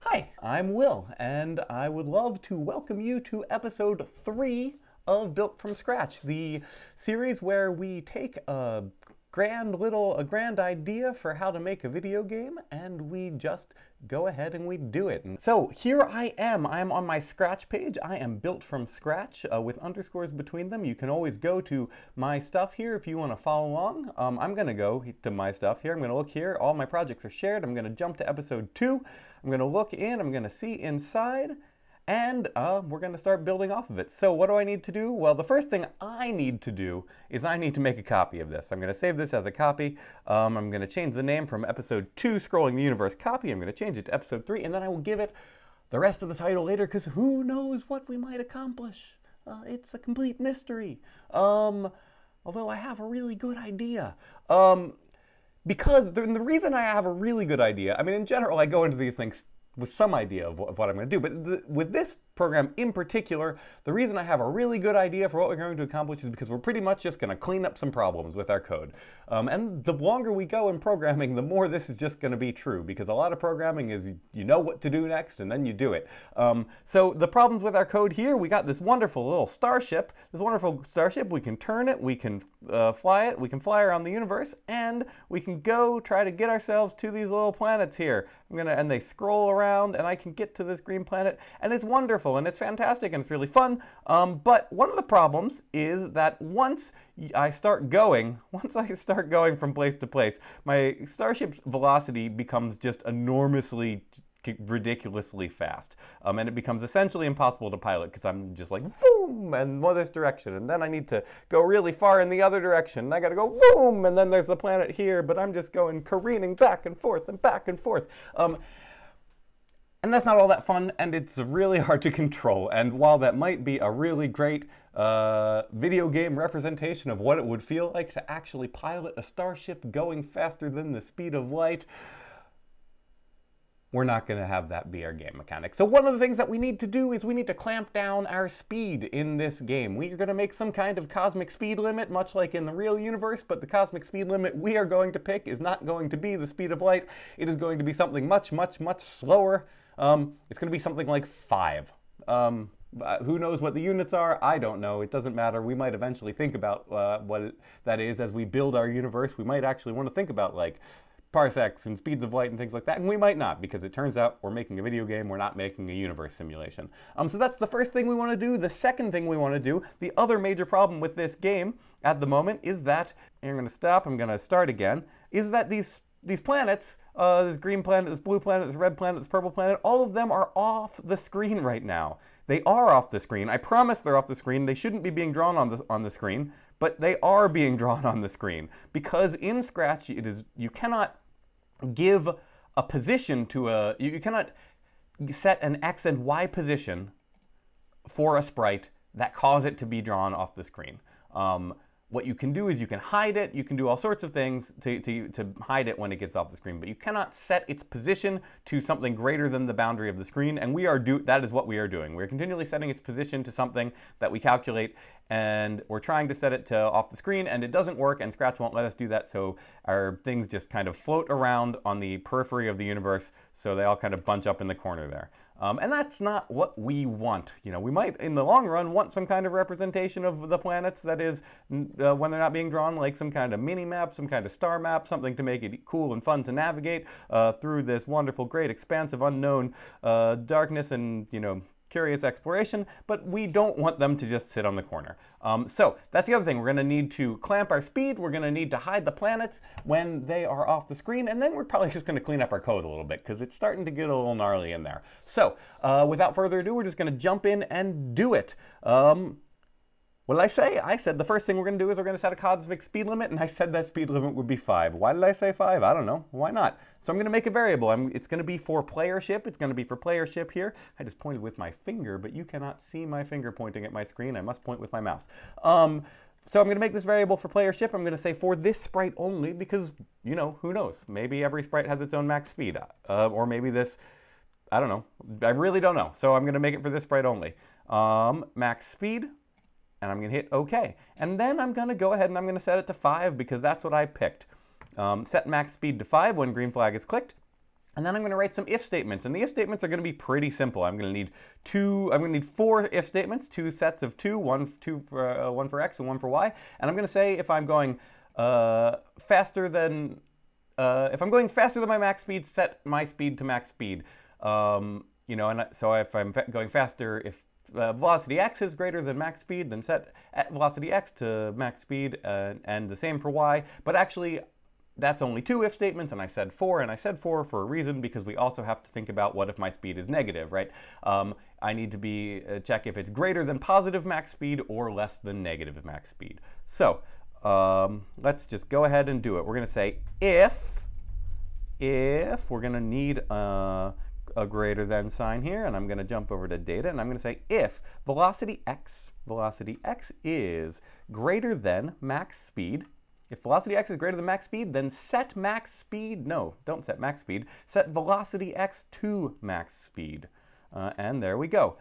Hi, I'm Will, and I would love to welcome you to episode 3 of Built from Scratch, the series where we take a grand idea for how to make a video game, and we just go ahead and we do it. And so here I am on my Scratch page. I am built from scratch with underscores between them. You can always go to my stuff here if you want to follow along. I'm going to go to my stuff here. I'm going to look here. All my projects are shared. I'm going to jump to episode 2. I'm going to look in. I'm going to see inside. And we're going to start building off of it. So what do I need to do? Well, the first thing I need to do is I need to make a copy of this. I'm going to save this as a copy. I'm going to change the name from episode 2, Scrolling the Universe Copy. I'm going to change it to episode 3, and then I will give it the rest of the title later, because who knows what we might accomplish. It's a complete mystery. Although I have a really good idea. Because the reason I have a really good idea, I mean, in general, I go into these things with some idea of what I'm going to do. But with this program in particular, the reason I have a really good idea for what we're going to accomplish is because we're pretty much just going to clean up some problems with our code. And the longer we go in programming, the more this is just going to be true, because a lot of programming is you know what to do next and then you do it. So the problems with our code here, we got this wonderful little starship. We can turn it, we can fly it, we can fly around the universe, and we can go try to get ourselves to these little planets here. And they scroll around, and I can get to this green planet, and it's wonderful, and it's fantastic, and it's really fun. But one of the problems is that once I start going from place to place, my starship's velocity becomes just enormously, ridiculously fast, and it becomes essentially impossible to pilot, because I'm just like boom and this direction, and then I need to go really far in the other direction, and I gotta go boom, and then there's the planet here, but I'm just going careening back and forth and back and forth. And that's not all that fun, and it's really hard to control. And while that might be a really great video game representation of what it would feel like to actually pilot a starship going faster than the speed of light, we're not going to have that be our game mechanic. So one of the things that we need to do is we need to clamp down our speed in this game. We are going to make some kind of cosmic speed limit, much like in the real universe, but the cosmic speed limit we are going to pick is not going to be the speed of light. It is going to be something much, much, much slower. It's going to be something like 5. Who knows what the units are? I don't know. It doesn't matter. We might eventually think about what that is as we build our universe. We might actually want to think about like parsecs and speeds of light and things like that, and we might not, because it turns out we're making a video game, we're not making a universe simulation. So that's the first thing we want to do. The second thing we want to do, the other major problem with this game at the moment, is that, and I'm going to stop, I'm going to start again, is that these planets, this green planet, this blue planet, this red planet, this purple planet, all of them are off the screen right now. They are off the screen. I promise they're off the screen. They shouldn't be being drawn on the screen, but they are being drawn on the screen, because in Scratch you cannot give a position to you cannot set an X and Y position for a sprite that cause it to be drawn off the screen. What you can do is you can hide it, you can do all sorts of things to hide it when it gets off the screen, but you cannot set its position to something greater than the boundary of the screen, and that is what we are doing. We're continually setting its position to something that we calculate, and we're trying to set it to off the screen, and it doesn't work, and Scratch won't let us do that, so our things just kind of float around on the periphery of the universe, so they all kind of bunch up in the corner there. And that's not what we want. You know, we might, in the long run, want some kind of representation of the planets that is, when they're not being drawn, like some kind of mini-map, some kind of star map, something to make it cool and fun to navigate through this wonderful, great, expansive, unknown darkness and, you know, curious exploration, but we don't want them to just sit on the corner. So that's the other thing. We're going to need to clamp our speed. We're going to need to hide the planets when they are off the screen, and then we're probably just going to clean up our code a little bit, because it's starting to get a little gnarly in there. So without further ado, we're just going to jump in and do it. What did I say? I said the first thing we're going to do is we're going to set a cosmic speed limit, and I said that speed limit would be 5. Why did I say 5? I don't know. Why not? So I'm going to make a variable. It's going to be for player ship. It's going to be for player ship here. I just pointed with my finger, but you cannot see my finger pointing at my screen. I must point with my mouse. So I'm going to make this variable for player ship. I'm going to say for this sprite only, because, you know, who knows? Maybe every sprite has its own max speed, or maybe this, I don't know. I really don't know. So I'm going to make it for this sprite only. Max speed. And I'm going to hit OK. And then I'm going to go ahead and I'm going to set it to 5, because that's what I picked. Set max speed to 5 when green flag is clicked. And then I'm going to write some if statements, and the if statements are going to be pretty simple. I'm going to need 4 if statements, 2 sets of 2, one for x and one for y. And I'm going to say if I'm going faster than my max speed, set my speed to max speed. You know, and so if I'm going faster, if velocity x is greater than max speed, then set velocity x to max speed, and the same for y. But actually, that's only 2 if statements, and I said 4, and I said 4 for a reason, because we also have to think about what if my speed is negative, right? I need to check if it's greater than positive max speed or less than negative max speed. So let's just go ahead and do it. We're going to say if we're going to need a greater than sign here, and I'm going to jump over to data, and I'm going to say if velocity x is greater than max speed. If velocity x is greater than max speed, then set max speed, no, don't set max speed, set velocity x to max speed. And there we go.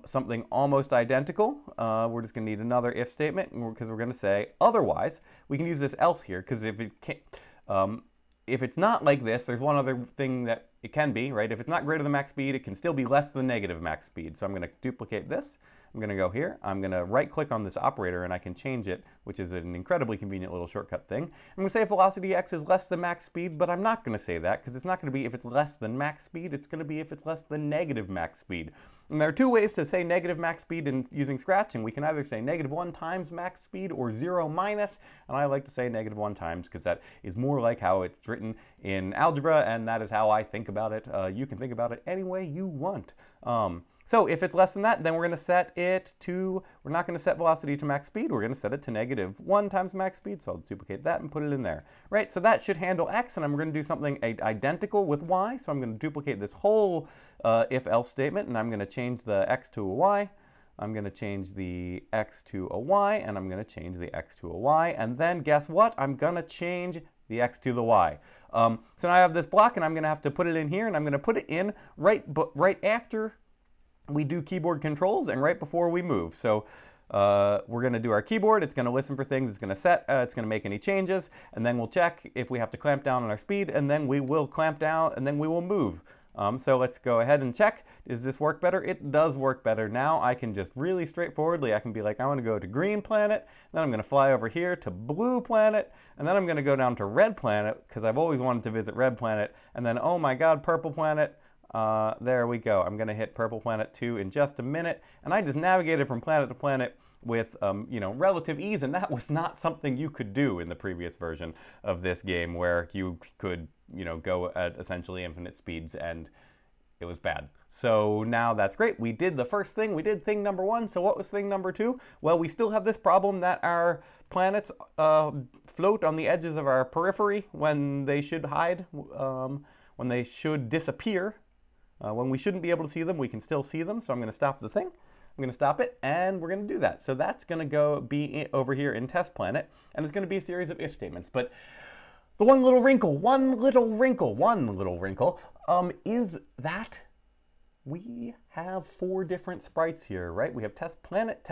Something almost identical. We're just going to need another if statement, because we're going to say otherwise. We can use this else here, because if it's not like this, there's one other thing that it can be, right? If it's not greater than max speed, it can still be less than negative max speed. So I'm going to duplicate this. I'm going to go here. I'm going to right-click on this operator, and I can change it, which is an incredibly convenient little shortcut thing. I'm going to say if velocity x is less than max speed, but I'm not going to say that, because it's not going to be if it's less than max speed. It's going to be if it's less than negative max speed. And there are 2 ways to say negative max speed using Scratch, and we can either say -1 times max speed or 0 minus, and I like to say -1 times, because that is more like how it's written in algebra, and that is how I think about it. You can think about it any way you want. So if it's less than that, then we're going to set it to, we're not going to set velocity to max speed, we're going to set it to -1 times max speed, so I'll duplicate that and put it in there. Right, so that should handle x, and I'm going to do something identical with y, so I'm going to duplicate this whole if-else statement, and I'm going to change the x to a y. I'm going to change the x to a y, and I'm going to change the x to a y, and then guess what? I'm going to change the x to the y. So now I have this block, and I'm going to have to put it in here, and I'm going to put it in right after we do keyboard controls and right before we move. So we're going to do our keyboard. It's going to listen for things. It's going to set. It's going to make any changes. And then we'll check if we have to clamp down on our speed. And then we will clamp down, and then we will move. So let's go ahead and check. Does this work better? It does work better. Now I can just really straightforwardly, I can be like, I want to go to green planet. Then I'm going to fly over here to blue planet. And then I'm going to go down to red planet, because I've always wanted to visit red planet. And then, oh my God, purple planet. There we go. I'm going to hit Purple Planet 2 in just a minute. And I just navigated from planet to planet with, you know, relative ease. And that was not something you could do in the previous version of this game, where you could, you know, go at essentially infinite speeds, and it was bad. So now that's great. We did the first thing. We did thing number 1. So what was thing number 2? Well, we still have this problem that our planets float on the edges of our periphery when they should hide, when they should disappear. When we shouldn't be able to see them, we can still see them. So I'm going to stop the thing. I'm going to stop it, and we're going to do that. So that's going to be over here in test planet, and it's going to be a series of if statements. But the one little wrinkle is that we have 4 different sprites here, right? We have test planet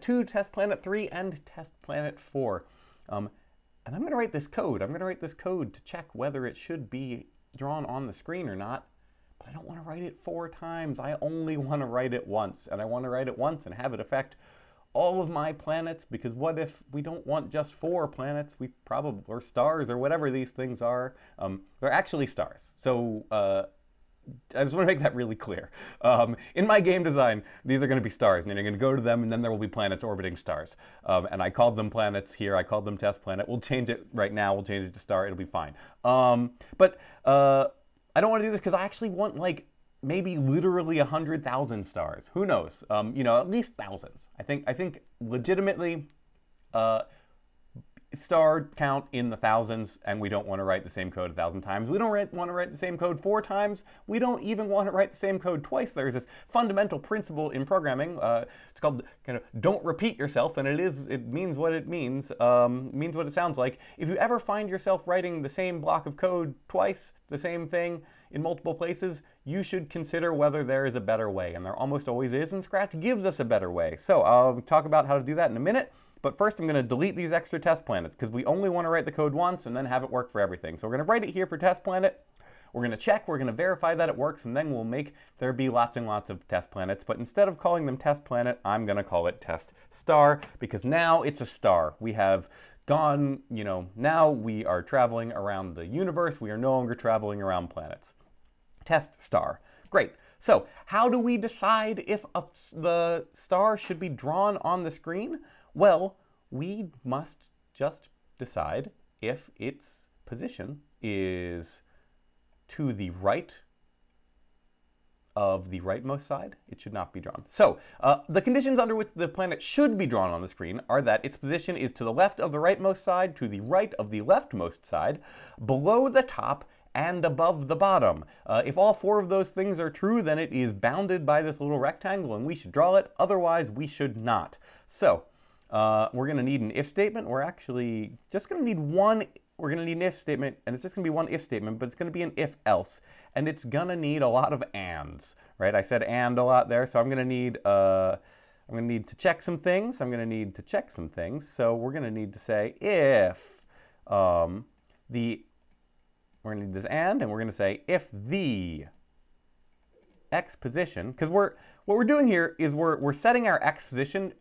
2, test planet 3, and test planet 4. And I'm going to write this code. I'm going to write this code to check whether it should be drawn on the screen or not. But I don't want to write it 4 times. I only want to write it once. And I want to write it once and have it affect all of my planets, because what if we don't want just 4 planets? We probably, or stars, or whatever these things are. They're actually stars. So I just want to make that really clear. In my game design, these are going to be stars, and you're going to go to them, and then there will be planets orbiting stars. And I called them planets here. I called them test planet. We'll change it right now. We'll change it to star. It'll be fine. But I don't want to do this because I actually want, like, maybe literally 100,000 stars. Who knows? You know, at least thousands. I think legitimately star count in the thousands, and we don't want to write the same code 1,000 times. We don't want to write the same code 4 times. We don't even want to write the same code twice. There's this fundamental principle in programming. It's called kind of don't repeat yourself, and it means what it means. Means what it sounds like. If you ever find yourself writing the same block of code twice, the same thing in multiple places, you should consider whether there is a better way, and there almost always is, and Scratch gives us a better way. So I'll talk about how to do that in a minute. But first, I'm going to delete these extra test planets, because we only want to write the code once and then have it work for everything. So we're going to write it here for test planet. We're going to check, we're going to verify that it works, and then we'll make there be lots and lots of test planets. But instead of calling them test planet, I'm going to call it test star, because now it's a star. We have gone, now we are traveling around the universe. We are no longer traveling around planets. Test star. Great. So how do we decide if the star should be drawn on the screen? Well, we must just decide if its position is to the right of the rightmost side. It should not be drawn. So the conditions under which the planet should be drawn on the screen are that its position is to the left of the rightmost side, to the right of the leftmost side, below the top, and above the bottom. If all four of those things are true, then it is bounded by this little rectangle and we should draw it. Otherwise, we should not. So we're going to need an if statement. We're actually just going to need one. We're going to need an if statement, and it's just going to be one if statement, but it's going to be an if else. And it's going to need a lot of ands, right? I said and a lot there, so I'm going to need to check some things. I'm going to need to check some things. So we're going to need to say if we're going to need this and we're going to say if the x position, because what we're doing here is we're setting our x position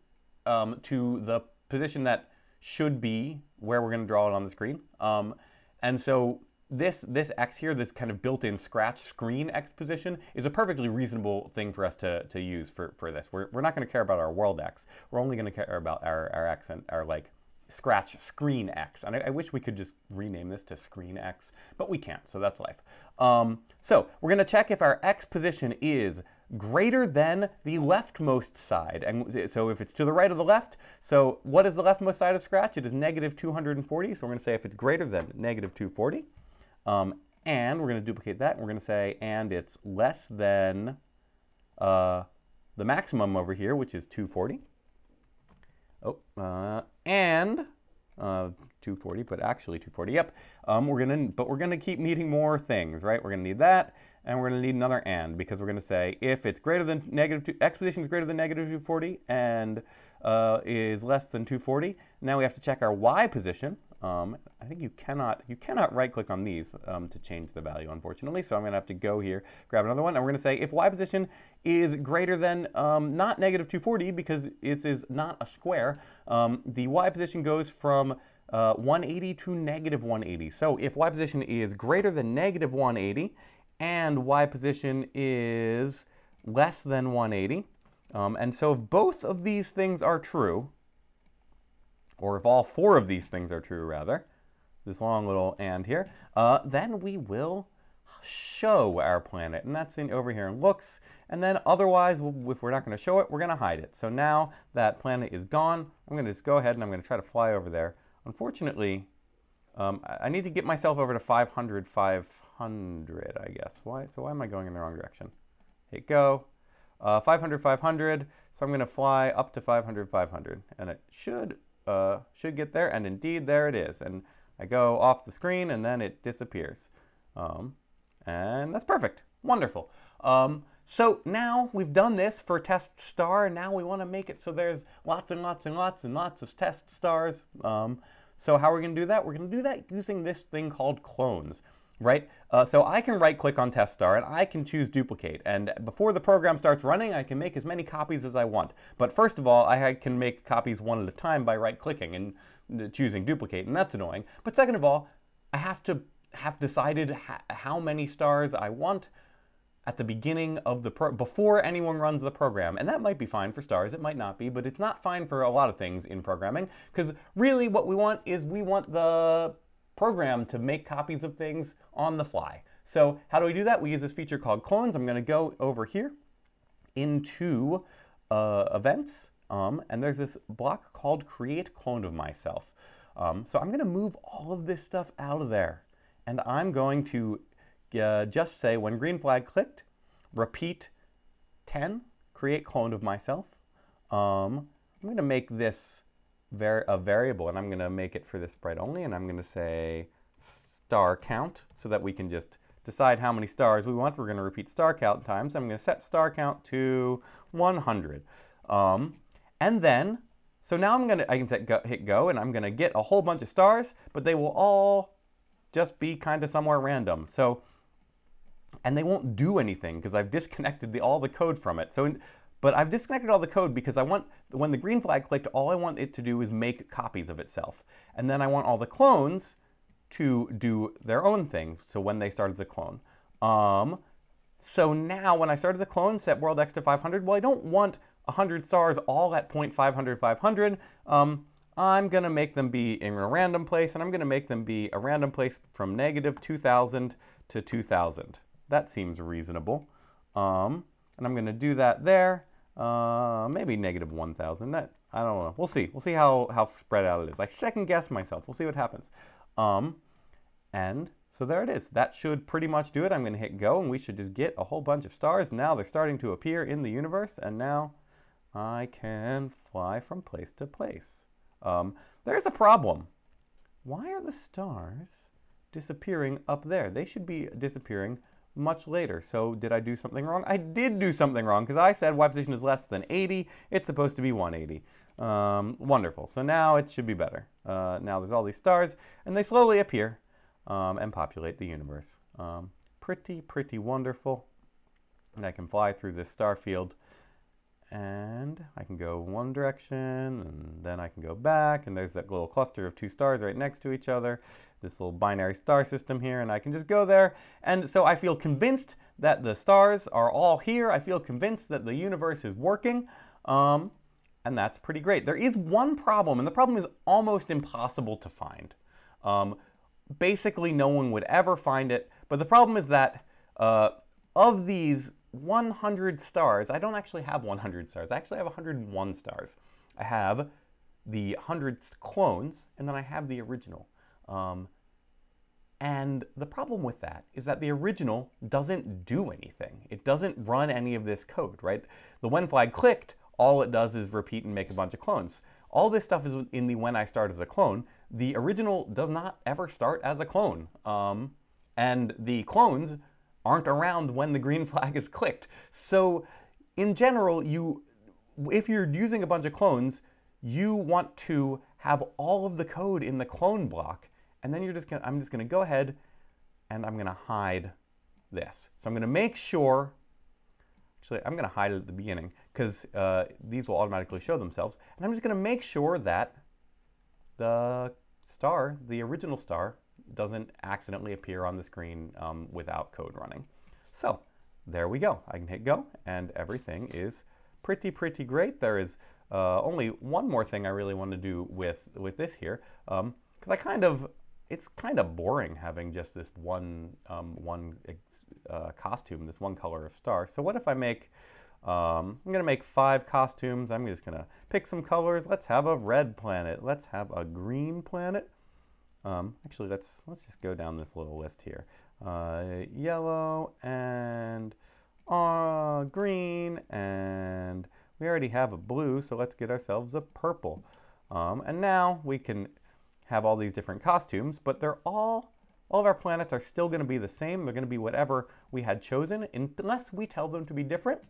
to the position that should be where we're going to draw it on the screen. And so this x here, this kind of built-in Scratch screen x position, is a perfectly reasonable thing for us to use for this. We're not going to care about our world x. We're only going to care about our x and our Scratch screen x. And I wish we could just rename this to screen x, but we can't, so that's life. So we're going to check if our x position is greater than the leftmost side. And so if it's to the right of the left, so what is the leftmost side of Scratch? It is negative 240. So we're going to say if it's greater than negative 240. And we're going to duplicate that. And we're going to say and it's less than the maximum over here, which is 240. And 240, but actually 240. Yep. We're gonna keep needing more things, right? We're gonna need that, and we're gonna need another and, because we're gonna say if it's greater than x position is greater than negative 240 and is less than 240. Now we have to check our y position. I think you cannot right-click on these to change the value, unfortunately. So I'm going to have to go here, grab another one, and we're going to say if y position is greater than not negative 240, because it is not a square, the y position goes from 180 to negative 180. So if y position is greater than negative 180 and y position is less than 180, and so if both of these things are true, or if all four of these things are true, rather, this long little and here, then we will show our planet. And that's over here in looks. And then otherwise, if we're not going to show it, we're going to hide it. So now that planet is gone, I'm going to just go ahead and I'm going to try to fly over there. Unfortunately, I need to get myself over to 500, I guess. Why? So why am I going in the wrong direction? Hit go. 500, 500. So I'm going to fly up to 500, 500. And it should get there, and indeed there it is. And I go off the screen and then it disappears. And that's perfect. Wonderful. So now we've done this for test star. Now we want to make it so there's lots and lots and lots and lots of test stars. So how are we going to do that? We're going to do that using this thing called clones. Right? So I can right-click on test star and I can choose duplicate. And before the program starts running, I can make as many copies as I want. But first of all, I can make copies one at a time by right-clicking and choosing duplicate, and that's annoying. But second of all, I have to have decided how many stars I want at the beginning of the before anyone runs the program. And that might be fine for stars, it might not be, but it's not fine for a lot of things in programming, because really what we want is we want the program to make copies of things on the fly. So how do we do that? We use this feature called clones. I'm going to go over here into events, and there's this block called create clone of myself. So I'm going to move all of this stuff out of there, and I'm going to just say when green flag clicked, repeat 10, create clone of myself. I'm going to make this a variable, and I'm going to make it for this sprite only, and I'm going to say star count so that we can just decide how many stars we want. We're going to repeat star count times. I'm going to set star count to 100. And then, so now I can hit go, and I'm going to get a whole bunch of stars, but they will all just be kind of somewhere random. So and they won't do anything because I've disconnected all the code from it. But I've disconnected all the code because I want, when the green flag clicked, all I want it to do is make copies of itself. And then I want all the clones to do their own thing, so when they start as a clone. So now when I start as a clone, set world X to 500, well, I don't want 100 stars all at 0.500, 500. I'm going to make them be in a random place, and I'm going to make them be a random place from negative 2,000 to 2,000. That seems reasonable. And I'm going to do that there. Maybe negative 1,000. That, I don't know. We'll see. We'll see how spread out it is. I second guess myself. We'll see what happens. And so there it is. That should pretty much do it. I'm going to hit go, and we should just get a whole bunch of stars. Now they're starting to appear in the universe, and now I can fly from place to place. There's a problem. Why are the stars disappearing up there? They should be disappearing much later. So did I do something wrong? I did do something wrong because I said y position is less than 80. It's supposed to be 180. Wonderful. So now it should be better. Now there's all these stars, and they slowly appear and populate the universe. Pretty wonderful. And I can fly through this star field, and I can go one direction, and then I can go back, and there's that little cluster of two stars right next to each other, this little binary star system here, and I can just go there. And so I feel convinced that the stars are all here. I feel convinced that the universe is working, and that's pretty great. There is one problem, and the problem is almost impossible to find. Basically, no one would ever find it, but the problem is that of these 100 stars, I don't actually have 100 stars. I actually have 101 stars. I have the 100 clones, and then I have the original. And the problem with that is that the original doesn't do anything. It doesn't run any of this code, right? The when flag clicked, all it does is repeat and make a bunch of clones. All this stuff is in the when I start as a clone. The original does not ever start as a clone. And the clones aren't around when the green flag is clicked. So in general, if you're using a bunch of clones, you want to have all of the code in the clone block, and then I'm just gonna go ahead and I'm gonna hide this. So I'm gonna make sure, actually I'm gonna hide it at the beginning because these will automatically show themselves, and I'm just gonna make sure that the star, the original star, doesn't accidentally appear on the screen without code running. So there we go. I can hit go, and everything is pretty great. There is only one more thing I really want to do with this here, because it's kind of boring having just this one costume, this one color of star. So what if I make, I'm going to make 5 costumes. I'm just going to pick some colors. Let's have a red planet. Let's have a green planet. Actually, let's just go down this little list here. Yellow and green, and we already have a blue, so let's get ourselves a purple. And now we can have all these different costumes, but they're all of our planets are still going to be the same. They're going to be whatever we had chosen, unless we tell them to be different.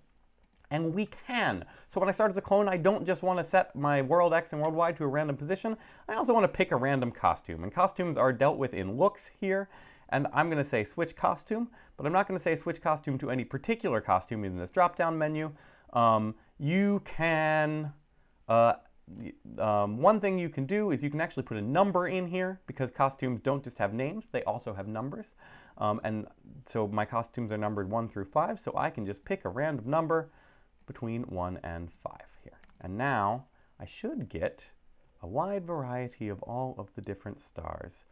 And we can. So when I start as a clone, I don't just want to set my world X and world Y to a random position. I also want to pick a random costume. And costumes are dealt with in looks here. And I'm going to say switch costume, but I'm not going to say switch costume to any particular costume in this drop-down menu. You can, one thing you can do is you can actually put a number in here, because costumes don't just have names, they also have numbers. And so my costumes are numbered 1 through 5, so I can just pick a random number between 1 and 5 here. And now I should get a wide variety of all of the different stars.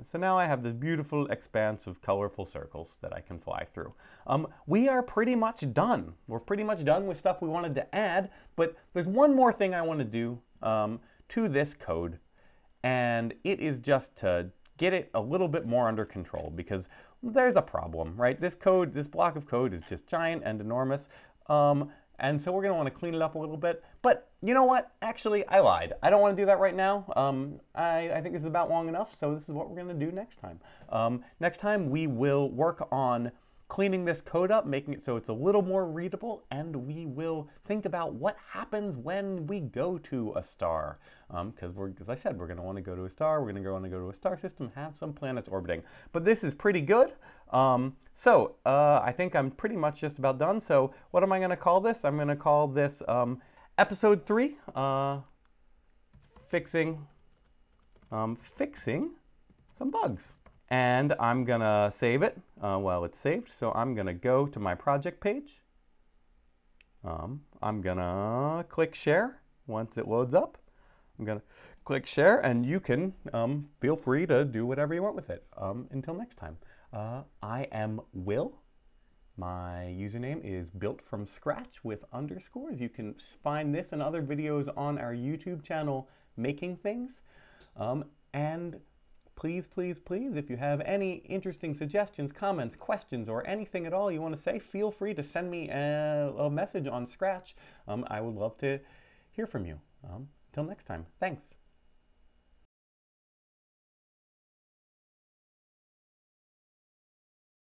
So now I have this beautiful expanse of colorful circles that I can fly through. We are pretty much done. We're pretty much done with stuff we wanted to add, but there's one more thing I want to do to this code, and it is just to get it a little bit more under control, because there's a problem, right? This code, this block of code is just giant and enormous. And so we're going to want to clean it up a little bit. But you know what? Actually, I lied. I don't want to do that right now. I think this is about long enough, so this is what we're going to do next time. Next time we will work on cleaning this code up, making it so it's a little more readable, and we will think about what happens when we go to a star. Because as I said, we're going to want to go to a star, we're going to want to go to a star system, have some planets orbiting. But this is pretty good. I think I'm pretty much just about done. So what am I going to call this? I'm going to call this episode 3, fixing some bugs. And I'm gonna save it while it's saved. So I'm gonna go to my project page. I'm gonna click share once it loads up. I'm gonna click share, and you can feel free to do whatever you want with it. Until next time, I am Will. My username is built from scratch with underscores. You can find this and other videos on our YouTube channel, Making Things. And please, please, please, if you have any interesting suggestions, comments, questions, or anything at all you want to say, feel free to send me a message on Scratch. I would love to hear from you. Till next time, thanks.